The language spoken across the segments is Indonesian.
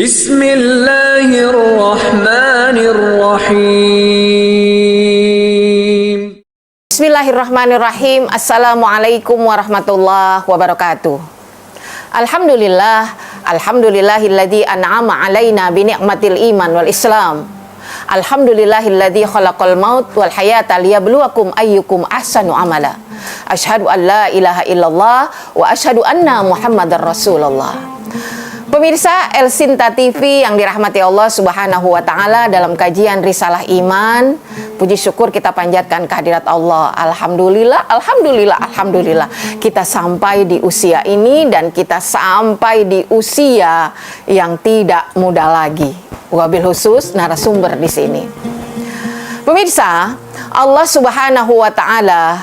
Bismillahirrahmanirrahim. Bismillahirrahmanirrahim. Assalamualaikum warahmatullahi wabarakatuh. Alhamdulillahilladzi an'ama alaina bi ni'matil iman wal islam. Alhamdulillahilladzi khalaqal maut wal hayata liyabluwakum ayyukum ahsanu amala. Asyhadu an la ilaha illallah wa asyhadu anna Muhammadar Rasulullah. Pemirsa El Sinta TV yang dirahmati Allah Subhanahu wa Ta'ala, dalam kajian Risalah Iman, puji syukur kita panjatkan kehadirat Allah. Alhamdulillah, alhamdulillah, alhamdulillah. Kita sampai di usia ini dan kita sampai di usia yang tidak muda lagi. Wabil khusus narasumber di sini. Pemirsa, Allah Subhanahu wa Ta'ala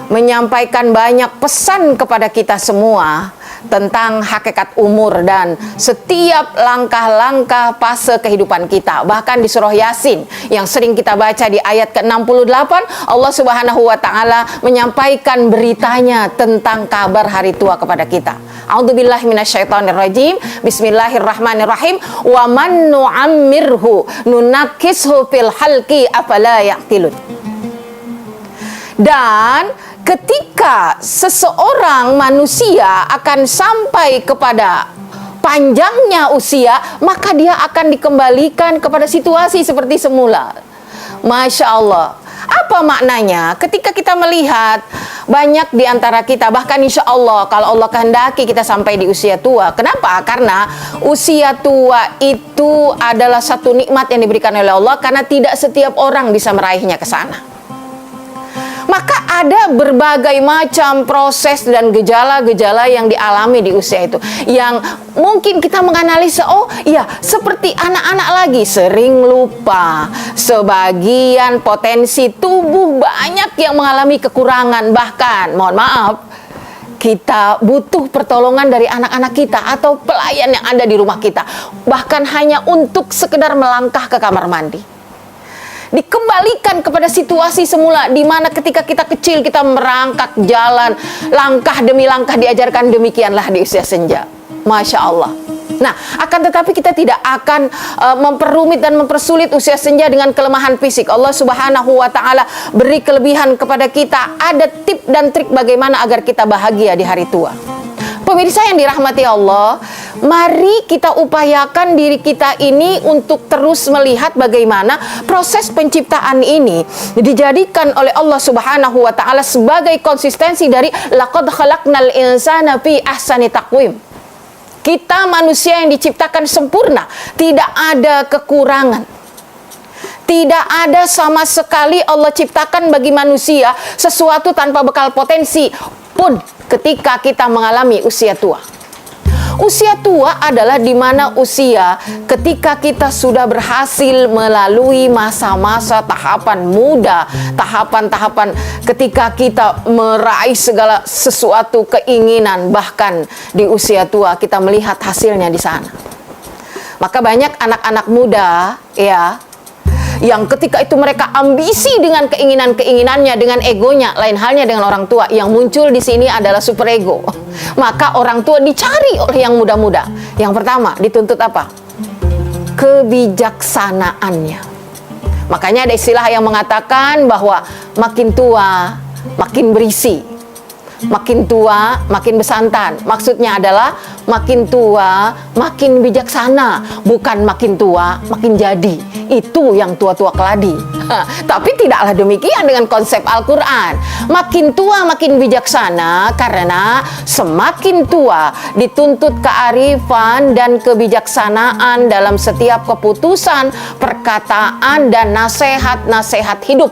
menyampaikan banyak pesan kepada kita semua tentang hakikat umur dan setiap langkah-langkah fase kehidupan kita. Bahkan di surah Yasin yang sering kita baca di ayat ke-68, Allah Subhanahu wa Ta'ala menyampaikan beritanya tentang kabar hari tua kepada kita. A'udzubillahi minasyaitonirrajim. Bismillahirrahmanirrahim. Wa man nu'ammirhu nunakkishu fil halqi afala ya'qilun. Dan ketika seseorang manusia akan sampai kepada panjangnya usia, maka dia akan dikembalikan kepada situasi seperti semula. Masya Allah. Apa maknanya? Ketika kita melihat banyak di antara kita, bahkan insya Allah kalau Allah kehendaki kita sampai di usia tua. Kenapa? Karena usia tua itu adalah satu nikmat yang diberikan oleh Allah, karena tidak setiap orang bisa meraihnya ke sana. Maka ada berbagai macam proses dan gejala-gejala yang dialami di usia itu, yang mungkin kita menganalisa, oh iya, seperti anak-anak lagi, sering lupa, sebagian potensi tubuh banyak yang mengalami kekurangan, bahkan mohon maaf, kita butuh pertolongan dari anak-anak kita atau pelayan yang ada di rumah kita, bahkan hanya untuk sekedar melangkah ke kamar mandi. Dikembalikan kepada situasi semula, di mana ketika kita kecil kita merangkak jalan, langkah demi langkah diajarkan, demikianlah di usia senja. Masya Allah. Nah, akan tetapi kita tidak akan memperumit dan mempersulit usia senja dengan kelemahan fisik. Allah Subhanahu wa Ta'ala beri kelebihan kepada kita. Ada tip dan trik bagaimana agar kita bahagia di hari tua. Pemirsa yang dirahmati Allah, mari kita upayakan diri kita ini untuk terus melihat bagaimana proses penciptaan ini dijadikan oleh Allah Subhanahu wa Ta'ala sebagai konsistensi dari laqad khalaqnal insana fi ahsani taqwim. Kita manusia yang diciptakan sempurna, tidak ada kekurangan. Tidak ada sama sekali Allah ciptakan bagi manusia sesuatu tanpa bekal potensi pun ketika kita mengalami usia tua. Usia tua adalah di mana usia ketika kita sudah berhasil melalui masa-masa tahapan muda, tahapan-tahapan ketika kita meraih segala sesuatu keinginan, bahkan di usia tua kita melihat hasilnya di sana. Maka banyak anak-anak muda ya, yang ketika itu mereka ambisi dengan keinginan-keinginannya, dengan egonya, lain halnya dengan orang tua. Yang muncul di sini adalah superego. Maka orang tua dicari oleh yang muda-muda. Yang pertama dituntut apa? Kebijaksanaannya. Makanya ada istilah yang mengatakan bahwa makin tua makin berisi, makin tua makin besantan. Maksudnya adalah makin tua makin bijaksana, bukan makin tua makin jadi. Itu yang tua-tua keladi. Tapi tidaklah demikian dengan konsep Al-Quran. Makin tua makin bijaksana, karena semakin tua dituntut kearifan dan kebijaksanaan dalam setiap keputusan, perkataan, dan nasihat-nasihat hidup.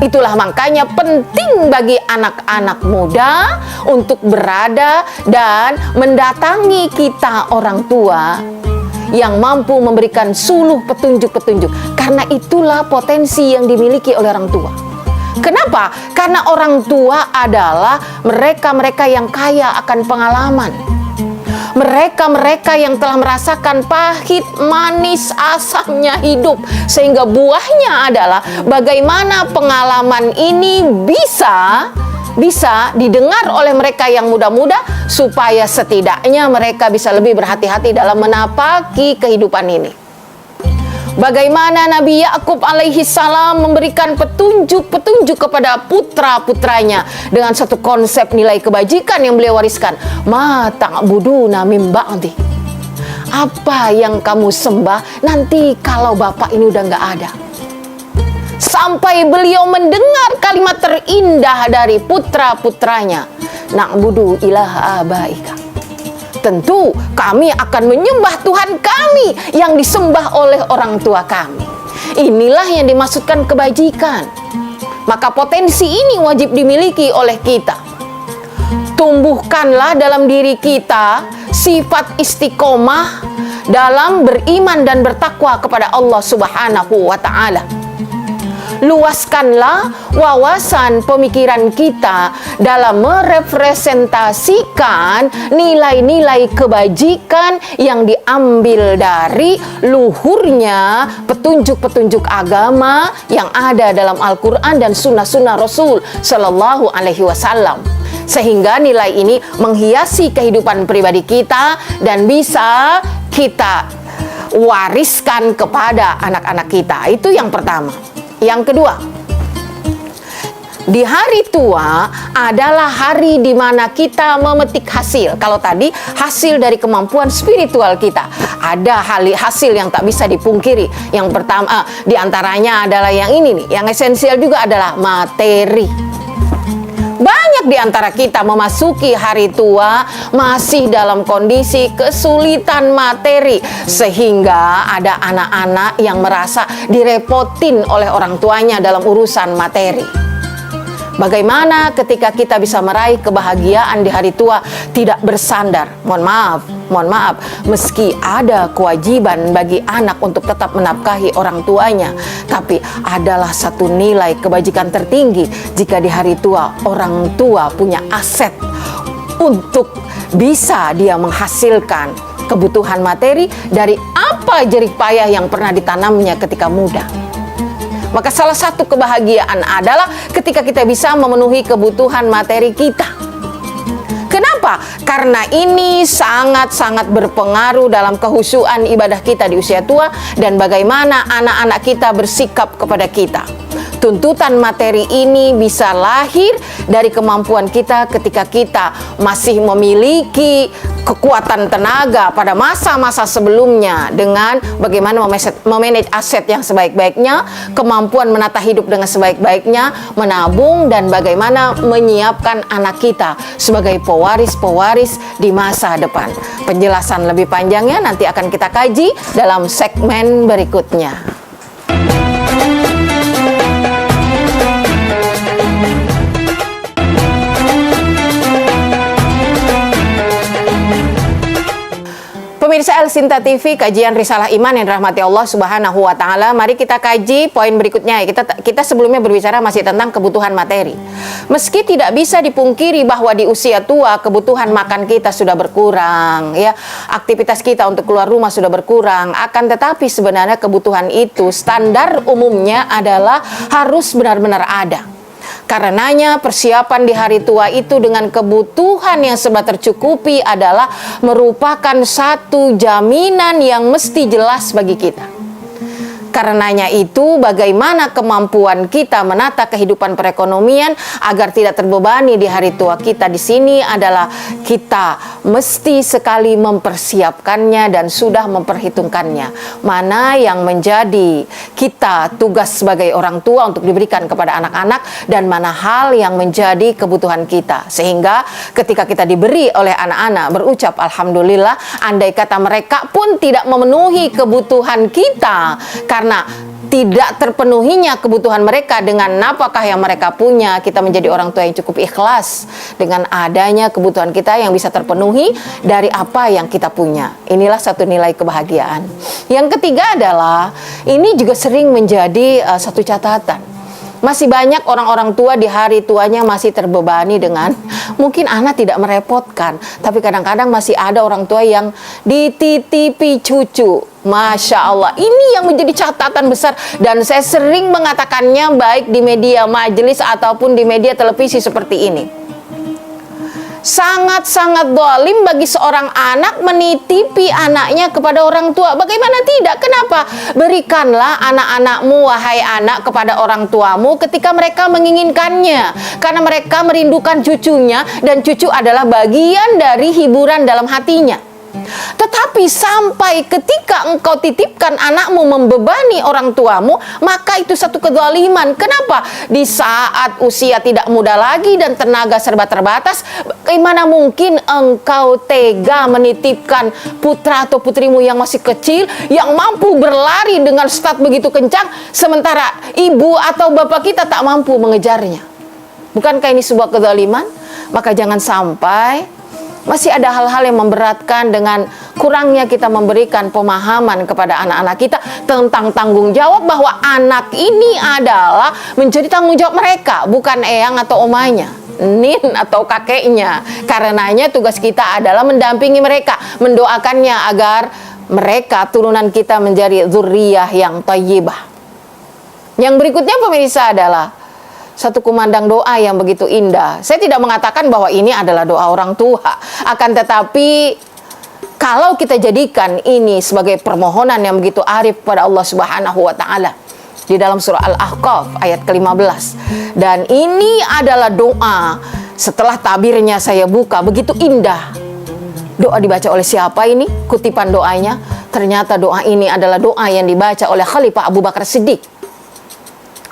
Itulah makanya penting bagi anak-anak muda untuk berada dan mendatangi kita orang tua yang mampu memberikan suluh petunjuk-petunjuk. Karena itulah potensi yang dimiliki oleh orang tua. Kenapa? Karena orang tua adalah mereka-mereka yang kaya akan pengalaman. Mereka-mereka yang telah merasakan pahit, manis, asamnya hidup. Sehingga buahnya adalah bagaimana pengalaman ini bisa bisa didengar oleh mereka yang muda-muda, supaya setidaknya mereka bisa lebih berhati-hati dalam menapaki kehidupan ini. Bagaimana Nabi Yakub alaihi salam memberikan petunjuk-petunjuk kepada putra-putranya dengan satu konsep nilai kebajikan yang beliau wariskan. Ma ta'buduna min ba'di. Apa yang kamu sembah nanti kalau bapak ini udah nggak ada. Sampai beliau mendengar kalimat terindah dari putra-putranya. Na'budu ilaha abaika. Tentu kami akan menyembah Tuhan kami yang disembah oleh orang tua kami. Inilah yang dimaksudkan kebajikan. Maka potensi ini wajib dimiliki oleh kita. Tumbuhkanlah dalam diri kita sifat istiqomah dalam beriman dan bertakwa kepada Allah Subhanahu wa ta'ala. Luaskanlah wawasan pemikiran kita dalam merepresentasikan nilai-nilai kebajikan yang diambil dari luhurnya petunjuk-petunjuk agama yang ada dalam Al-Quran dan sunnah-sunnah Rasul Sallallahu Alaihi Wasallam. Sehingga nilai ini menghiasi kehidupan pribadi kita dan bisa kita wariskan kepada anak-anak kita. Itu yang pertama. Yang kedua, di hari tua adalah hari di mana kita memetik hasil. Kalau tadi hasil dari kemampuan spiritual kita, ada hasil yang tak bisa dipungkiri. Yang pertama, di antaranya adalah yang ini nih, yang esensial juga adalah materi. Banyak di antara kita memasuki hari tua masih dalam kondisi kesulitan materi, sehingga ada anak-anak yang merasa direpotin oleh orang tuanya dalam urusan materi. Bagaimana ketika kita bisa meraih kebahagiaan di hari tua tidak bersandar? Mohon maaf, meski ada kewajiban bagi anak untuk tetap menafkahi orang tuanya, tapi adalah satu nilai kebajikan tertinggi jika di hari tua orang tua punya aset untuk bisa dia menghasilkan kebutuhan materi dari apa jerih payah yang pernah ditanamnya ketika muda. Maka salah satu kebahagiaan adalah ketika kita bisa memenuhi kebutuhan materi kita. Kenapa? Karena ini sangat-sangat berpengaruh dalam kehusuan ibadah kita di usia tua dan bagaimana anak-anak kita bersikap kepada kita. Tuntutan materi ini bisa lahir dari kemampuan kita ketika kita masih memiliki kekuatan tenaga pada masa-masa sebelumnya dengan bagaimana memanage aset yang sebaik-baiknya, kemampuan menata hidup dengan sebaik-baiknya, menabung, dan bagaimana menyiapkan anak kita sebagai pewaris-pewaris di masa depan. Penjelasan lebih panjangnya nanti akan kita kaji dalam segmen berikutnya. Pemirsa El Sinta TV, kajian Risalah Iman yang dirahmati Allah Subhanahu wa Ta'ala. Mari kita kaji poin berikutnya. Kita sebelumnya berbicara masih tentang kebutuhan materi. Meski tidak bisa dipungkiri bahwa di usia tua kebutuhan makan kita sudah berkurang, ya, aktivitas kita untuk keluar rumah sudah berkurang. Akan tetapi sebenarnya kebutuhan itu standar umumnya adalah harus benar-benar ada. Karenanya persiapan di hari tua itu dengan kebutuhan yang serba tercukupi adalah merupakan satu jaminan yang mesti jelas bagi kita. Karenanya itu bagaimana kemampuan kita menata kehidupan perekonomian agar tidak terbebani di hari tua kita di sini adalah kita mesti sekali mempersiapkannya dan sudah memperhitungkannya. Mana yang menjadi kita tugas sebagai orang tua untuk diberikan kepada anak-anak dan mana hal yang menjadi kebutuhan kita. Sehingga ketika kita diberi oleh anak-anak berucap alhamdulillah, andai kata mereka pun tidak memenuhi kebutuhan kita karena tidak terpenuhinya kebutuhan mereka dengan nafkah yang mereka punya, kita menjadi orang tua yang cukup ikhlas dengan adanya kebutuhan kita yang bisa terpenuhi dari apa yang kita punya. Inilah satu nilai kebahagiaan. Yang ketiga adalah ini juga sering menjadi satu catatan. Masih banyak orang-orang tua di hari tuanya masih terbebani dengan mungkin anak tidak merepotkan, tapi kadang-kadang masih ada orang tua yang dititipi cucu. Masya Allah, ini yang menjadi catatan besar, dan saya sering mengatakannya baik di media majelis ataupun di media televisi seperti ini. Sangat-sangat zalim bagi seorang anak menitipi anaknya kepada orang tua. Bagaimana tidak? Kenapa? Berikanlah anak-anakmu, wahai anak, kepada orang tuamu ketika mereka menginginkannya, karena mereka merindukan cucunya, dan cucu adalah bagian dari hiburan dalam hatinya. Tetapi sampai ketika engkau titipkan anakmu membebani orang tuamu, maka itu satu kezaliman. Kenapa? Di saat usia tidak muda lagi dan tenaga serba terbatas, bagaimana mungkin engkau tega menitipkan putra atau putrimu yang masih kecil, yang mampu berlari dengan start begitu kencang, sementara ibu atau bapak kita tak mampu mengejarnya? Bukankah ini sebuah kezaliman? Maka jangan sampai masih ada hal-hal yang memberatkan dengan kurangnya kita memberikan pemahaman kepada anak-anak kita tentang tanggung jawab, bahwa anak ini adalah menjadi tanggung jawab mereka, bukan eyang atau omanya, nin atau kakeknya. Karenanya tugas kita adalah mendampingi mereka, mendoakannya agar mereka, turunan kita, menjadi dzurriyyah yang thayyibah. Yang berikutnya pemirsa adalah satu kumandang doa yang begitu indah. Saya tidak mengatakan bahwa ini adalah doa orang tua, akan tetapi kalau kita jadikan ini sebagai permohonan yang begitu arif pada Allah Subhanahu wa taala di dalam surah Al-Ahqaf ayat ke-15, dan ini adalah doa setelah tabirnya saya buka begitu indah. Doa dibaca oleh siapa ini? Kutipan doanya, ternyata doa ini adalah doa yang dibaca oleh Khalifah Abu Bakar Siddiq.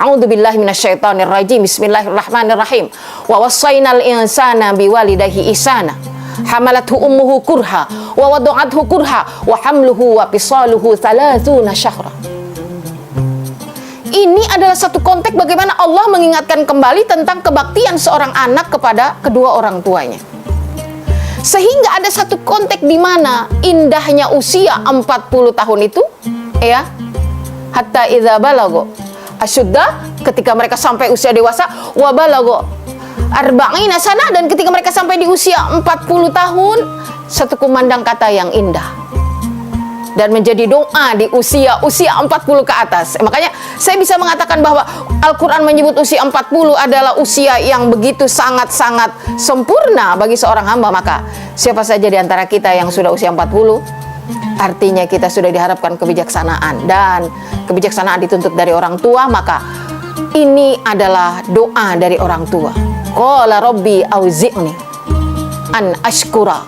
A'udzubillahi minasyaitonirrajim. Bismillahirrahmanirrahim. Wa wassaynal insana biwalidayhi ihsana. Hamalathu ummuhu kurha wa wada'athu kurha wa hamluhu wa fisaluhu 30 syahra. Ini adalah satu konteks bagaimana Allah mengingatkan kembali tentang kebaktian seorang anak kepada kedua orang tuanya. Sehingga ada satu konteks di mana indahnya usia 40 tahun itu, ya, hatta idza balago asyudda, ketika mereka sampai usia dewasa, wa balago arba'ina sana, dan ketika mereka sampai di usia 40 tahun, satu kumandang kata yang indah dan menjadi doa di usia 40 ke atas. Makanya saya bisa mengatakan bahwa Al-Quran menyebut usia 40 adalah usia yang begitu sangat-sangat sempurna bagi seorang hamba. Maka siapa saja di antara kita yang sudah usia 40, artinya kita sudah diharapkan kebijaksanaan, dan kebijaksanaan dituntut dari orang tua. Maka ini adalah doa dari orang tua. Qala rabbi auzi'ni an ashkura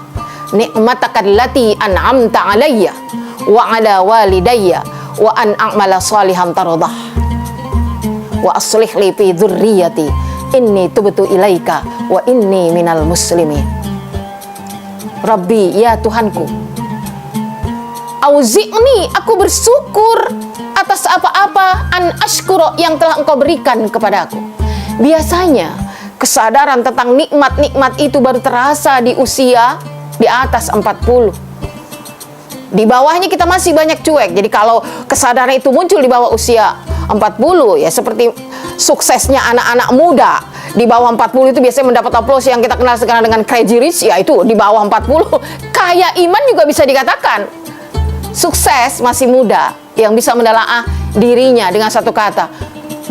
ni'mataka allati an'amta alayya wa ala walidayya wa an a'mala salihan tardah wa aslih li fi dzurriyyati inni tubtu ilaika wa inni minal muslimin. Rabbi, ya Tuhanku, auzi'ni, aku bersyukur atas apa-apa, an ashkuro, yang telah engkau berikan kepadaku. Biasanya kesadaran tentang nikmat-nikmat itu baru terasa di usia di atas 40. Di bawahnya kita masih banyak cuek. Jadi kalau kesadaran itu muncul di bawah usia 40, ya seperti suksesnya anak-anak muda di bawah 40 itu biasanya mendapat aplaus yang kita kenal sekarang dengan crazy rich, yaitu di bawah 40. Kaya iman juga bisa dikatakan sukses masih muda, yang bisa menelaah dirinya dengan satu kata,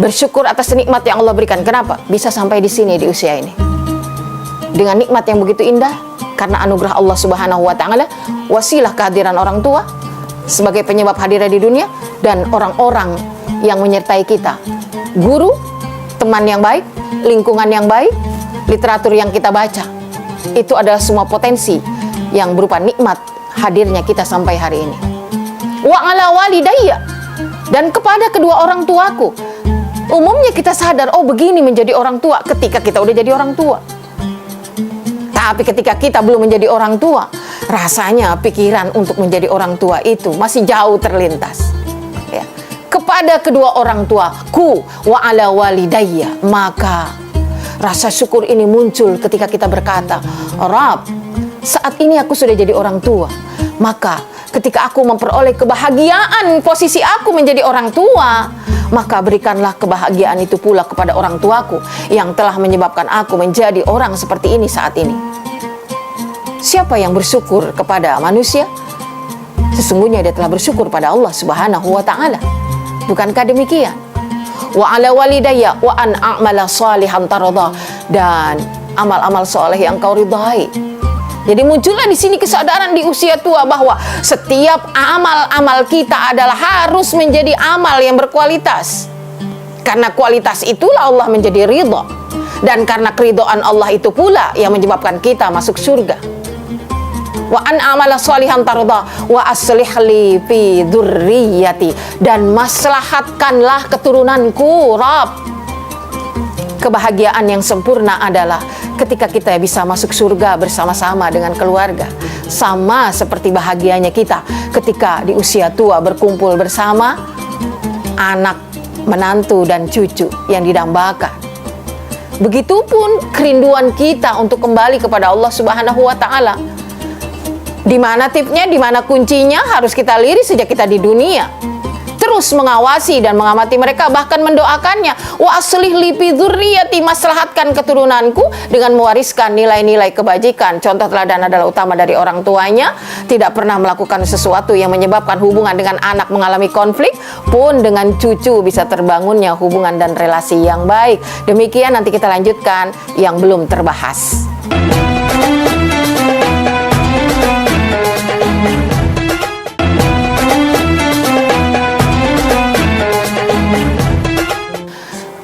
bersyukur atas nikmat yang Allah berikan. Kenapa bisa sampai di sini di usia ini dengan nikmat yang begitu indah? Karena anugerah Allah Subhanahu wa taala, wasilah kehadiran orang tua sebagai penyebab hadirnya di dunia, dan orang-orang yang menyertai kita, guru, teman yang baik, lingkungan yang baik, literatur yang kita baca. Itu adalah semua potensi yang berupa nikmat hadirnya kita sampai hari ini. Wa ala walidayya, dan kepada kedua orang tuaku. Umumnya kita sadar, oh begini menjadi orang tua ketika kita udah jadi orang tua. Tapi ketika kita belum menjadi orang tua, rasanya pikiran untuk menjadi orang tua itu masih jauh terlintas. Ya. Kepada kedua orang tuaku, wa ala walidayya, maka rasa syukur ini muncul ketika kita berkata, Rabb, saat ini aku sudah jadi orang tua, maka ketika aku memperoleh kebahagiaan posisi aku menjadi orang tua, maka berikanlah kebahagiaan itu pula kepada orang tuaku yang telah menyebabkan aku menjadi orang seperti ini saat ini. Siapa yang bersyukur kepada manusia, sesungguhnya dia telah bersyukur pada Allah Subhanahu wa ta'ala. Bukankah demikian? Wa ala walidayya wa an a'mala salihan tarada, dan amal-amal soleh yang kau ridhai. Jadi muncullah di sini kesadaran di usia tua bahwa setiap amal-amal kita adalah harus menjadi amal yang berkualitas. Karena kualitas itulah Allah menjadi ridha, dan karena keridhaan Allah itu pula yang menyebabkan kita masuk surga. Wa an amala sholihan tarda wa aslih li fi dzurriyyati, dan maslahatkanlah keturunanku, Rabb. Kebahagiaan yang sempurna adalah ketika kita bisa masuk surga bersama-sama dengan keluarga. Sama seperti bahagianya kita ketika di usia tua berkumpul bersama anak, menantu, dan cucu yang didambakan. Begitupun kerinduan kita untuk kembali kepada Allah Subhanahu wa ta'ala. Di mana tipsnya, di mana kuncinya? Harus kita lirik sejak kita di dunia. Terus mengawasi dan mengamati mereka, bahkan mendoakannya. Wa aslih li fi dzurriyyati, maslahatkan keturunanku dengan mewariskan nilai-nilai kebajikan. Contoh teladan adalah utama dari orang tuanya, tidak pernah melakukan sesuatu yang menyebabkan hubungan dengan anak mengalami konflik, pun dengan cucu bisa terbangunnya hubungan dan relasi yang baik. Demikian, nanti kita lanjutkan yang belum terbahas.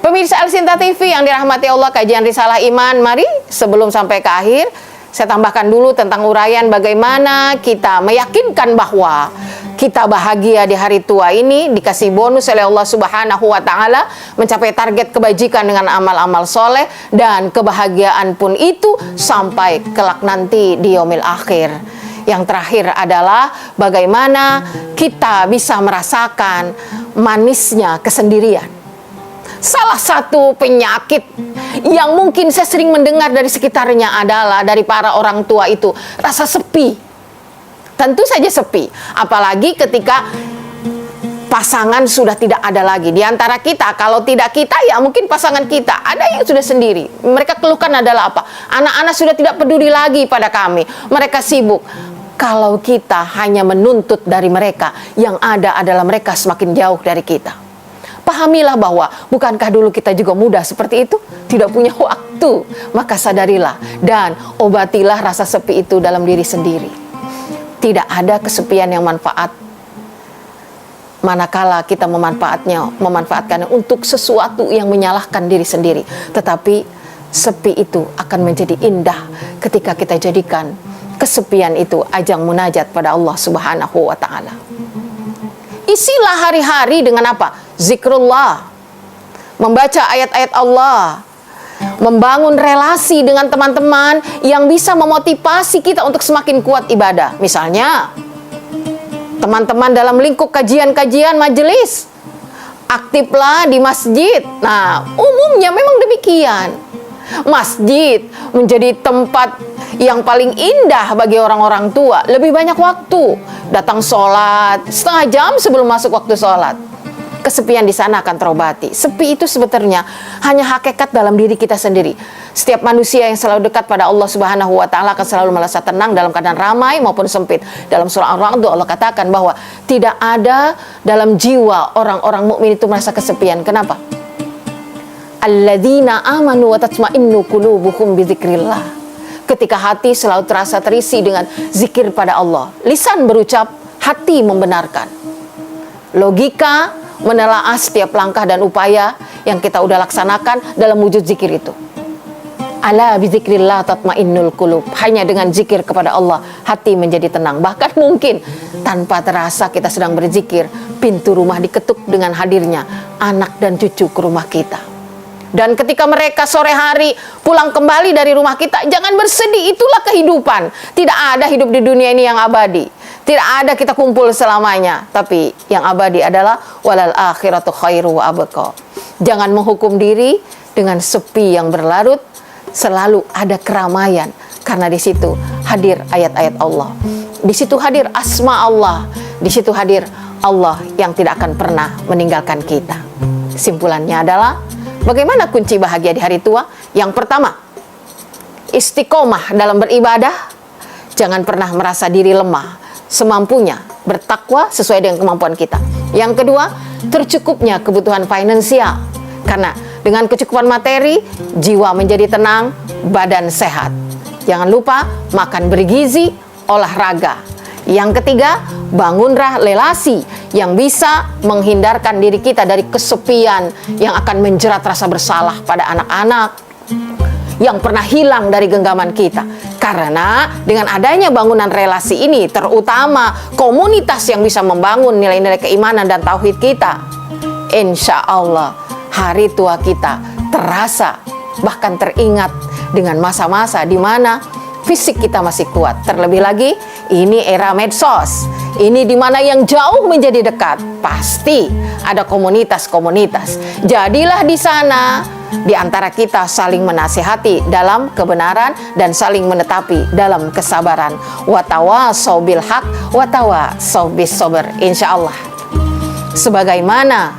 Pemirsa Al-Sinta TV yang dirahmati Allah, kajian Risalah Iman. Mari sebelum sampai ke akhir, saya tambahkan dulu tentang uraian bagaimana kita meyakinkan bahwa kita bahagia di hari tua ini, dikasih bonus oleh Allah Subhanahu wa ta'ala, mencapai target kebajikan dengan amal-amal soleh, dan kebahagiaan pun itu sampai kelak nanti di yaumil akhir. Yang terakhir adalah bagaimana kita bisa merasakan manisnya kesendirian. Salah satu penyakit yang mungkin saya sering mendengar dari sekitarnya adalah dari para orang tua itu rasa sepi. Tentu saja sepi, apalagi ketika pasangan sudah tidak ada lagi di antara kita. Kalau tidak kita, ya mungkin pasangan kita ada yang sudah sendiri. Mereka keluhkan adalah apa? Anak-anak sudah tidak peduli lagi pada kami, mereka sibuk. Kalau kita hanya menuntut dari mereka, yang ada adalah mereka semakin jauh dari kita. Pahamilah bahwa bukankah dulu kita juga mudah seperti itu, tidak punya waktu. Maka sadarilah dan obatilah rasa sepi itu dalam diri sendiri. Tidak ada kesepian yang manfaat manakala kita memanfaatkannya untuk sesuatu yang menyalahkan diri sendiri. Tetapi sepi itu akan menjadi indah ketika kita jadikan kesepian itu ajang munajat pada Allah Subhanahu wa ta'ala. Isilah hari-hari dengan apa? Zikrullah, membaca ayat-ayat Allah, membangun relasi dengan teman-teman yang bisa memotivasi kita untuk semakin kuat ibadah. Misalnya, teman-teman dalam lingkup kajian-kajian majelis, aktiflah di masjid. Nah, umumnya memang demikian. Masjid menjadi tempat yang paling indah bagi orang-orang tua. Lebih banyak waktu datang sholat, setengah jam sebelum masuk waktu sholat. Kesepian di sana akan terobati. Sepi itu sebetulnya hanya hakikat dalam diri kita sendiri. Setiap manusia yang selalu dekat pada Allah Subhanahu wa ta'ala akan selalu merasa tenang dalam keadaan ramai maupun sempit. Dalam surah Ar-Ra'd Allah katakan bahwa tidak ada dalam jiwa orang-orang mukmin itu merasa kesepian. Kenapa? Alladzina amanu wa tatma'innu qulubuhum bidzikrillah. Ketika hati selalu terasa terisi dengan zikir pada Allah, lisan berucap, hati membenarkan. Logika menelaah setiap langkah dan upaya yang kita udah laksanakan dalam wujud zikir itu. Ala bizikrillah tatmainnul qulub. Hanya dengan zikir kepada Allah hati menjadi tenang. Bahkan mungkin tanpa terasa kita sedang berzikir, pintu rumah diketuk dengan hadirnya anak dan cucu ke rumah kita. Dan ketika mereka sore hari pulang kembali dari rumah kita, jangan bersedih, itulah kehidupan. Tidak ada hidup di dunia ini yang abadi. Tidak ada kita kumpul selamanya. Tapi yang abadi adalah walal akhiratu khairu wa abqa. Jangan menghukum diri dengan sepi yang berlarut. Selalu ada keramaian, karena di situ hadir ayat-ayat Allah. Di situ hadir asma Allah. Di situ hadir Allah yang tidak akan pernah meninggalkan kita. Simpulannya adalah, bagaimana kunci bahagia di hari tua? Yang pertama, istiqomah dalam beribadah. Jangan pernah merasa diri lemah, semampunya bertakwa sesuai dengan kemampuan kita. Yang kedua, tercukupnya kebutuhan finansial. Karena dengan kecukupan materi, jiwa menjadi tenang, badan sehat. Jangan lupa makan bergizi, olahraga. Yang ketiga, bangunlah relasi yang bisa menghindarkan diri kita dari kesepian yang akan menjerat rasa bersalah pada anak-anak yang pernah hilang dari genggaman kita. Karena dengan adanya bangunan relasi ini, terutama komunitas yang bisa membangun nilai-nilai keimanan dan tauhid kita, insya Allah hari tua kita terasa, bahkan teringat dengan masa-masa di mana fisik kita masih kuat. Terlebih lagi, ini era medsos. Ini di mana yang jauh menjadi dekat. Pasti ada komunitas-komunitas. Jadilah di sana, di antara kita saling menasihati dalam kebenaran dan saling menetapi dalam kesabaran. Watawasau bil haq, watawasau bis sabr. Insya Allah. Sebagaimana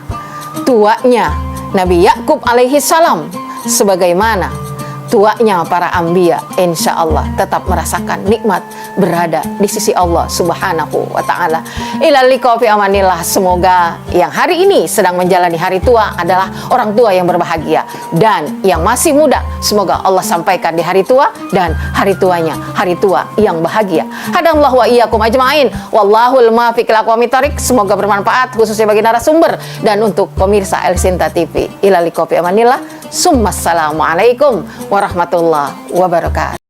tuanya Nabi Yakub alaihi salam, sebagaimana tuanya para anbiya, insya Allah tetap merasakan nikmat berada di sisi Allah subhanahu wa ta'ala. Ilal liqa fi amanillah. Semoga yang hari ini sedang menjalani hari tua adalah orang tua yang berbahagia, dan yang masih muda, semoga Allah sampaikan di hari tua dan hari tuanya hari tua yang bahagia. Hadallahu wa iyyakum ajmain. Wallahul muwaffiq ila aqwamit thoriq. Semoga bermanfaat khususnya bagi narasumber dan untuk pemirsa El Sinta TV. Ilal liqa fi amanillah. Assalamualaikum warahmatullahi wabarakatuh.